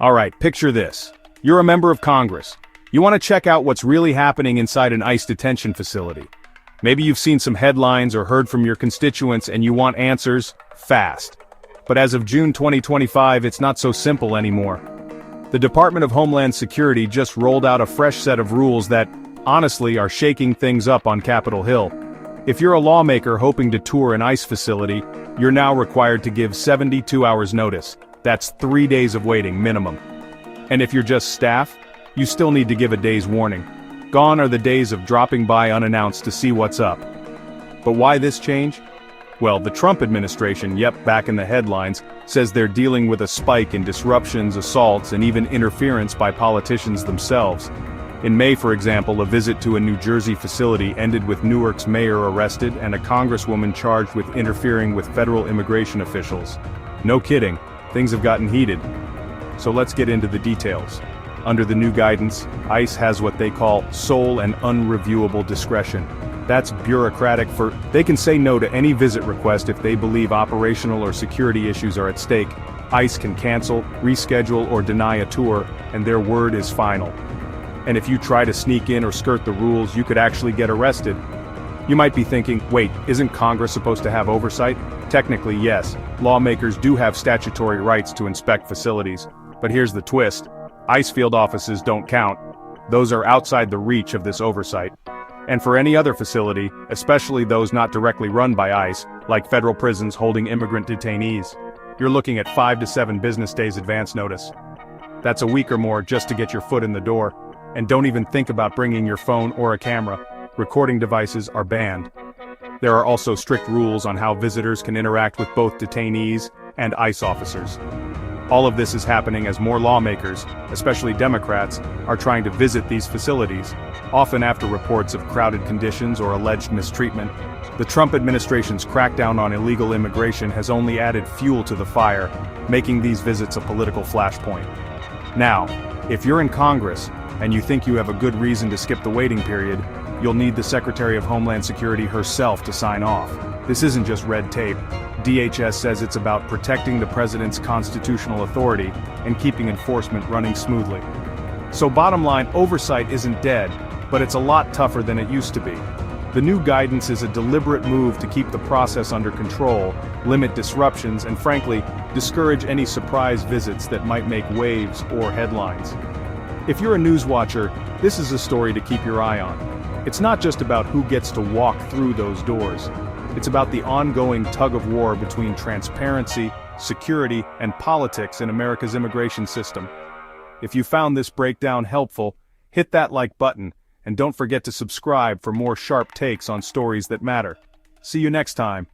Alright, picture this. You're a member of Congress. You want to check out what's really happening inside an ICE detention facility. Maybe you've seen some headlines or heard from your constituents and you want answers fast. But as of June 2025, it's not so simple anymore. The Department of Homeland Security just rolled out a fresh set of rules that, honestly, are shaking things up on Capitol Hill. If you're a lawmaker hoping to tour an ICE facility, you're now required to give 72 hours notice. That's 3 days of waiting minimum. And if you're just staff, you still need to give a day's warning. Gone are the days of dropping by unannounced to see what's up. But why this change? Well, the Trump administration, back in the headlines, says they're dealing with a spike in disruptions, assaults, and even interference by politicians themselves. In May, for example, a visit to a New Jersey facility ended with Newark's mayor arrested and a congresswoman charged with interfering with federal immigration officials. No kidding, things have gotten heated. So let's get into the details. Under the new guidance, ICE has what they call sole and unreviewable discretion. That's bureaucratic for, they can say no to any visit request if they believe operational or security issues are at stake. ICE can cancel, reschedule, or deny a tour, and their word is final. And if you try to sneak in or skirt the rules, you could actually get arrested. You might be thinking, wait, isn't Congress supposed to have oversight? Technically, yes. Lawmakers do have statutory rights to inspect facilities. But here's the twist. ICE field offices don't count. Those are outside the reach of this oversight. And for any other facility, especially those not directly run by ICE, like federal prisons holding immigrant detainees, you're looking at 5 to 7 business days advance notice. That's a week or more just to get your foot in the door. And don't even think about bringing your phone or a camera. Recording devices are banned. There are also strict rules on how visitors can interact with both detainees and ICE officers. All of this is happening as more lawmakers, especially Democrats, are trying to visit these facilities, often after reports of crowded conditions or alleged mistreatment. The Trump administration's crackdown on illegal immigration has only added fuel to the fire, making these visits a political flashpoint. Now, if you're in Congress, and you think you have a good reason to skip the waiting period, you'll need the Secretary of Homeland Security herself to sign off. This isn't just red tape. DHS says it's about protecting the president's constitutional authority and keeping enforcement running smoothly. So bottom line, oversight isn't dead, but it's a lot tougher than it used to be. The new guidance is a deliberate move to keep the process under control, limit disruptions, and frankly, discourage any surprise visits that might make waves or headlines. If you're a news watcher, this is a story to keep your eye on. It's not just about who gets to walk through those doors. It's about the ongoing tug-of-war between transparency, security, and politics in America's immigration system. If you found this breakdown helpful, hit that like button, and don't forget to subscribe for more sharp takes on stories that matter. See you next time.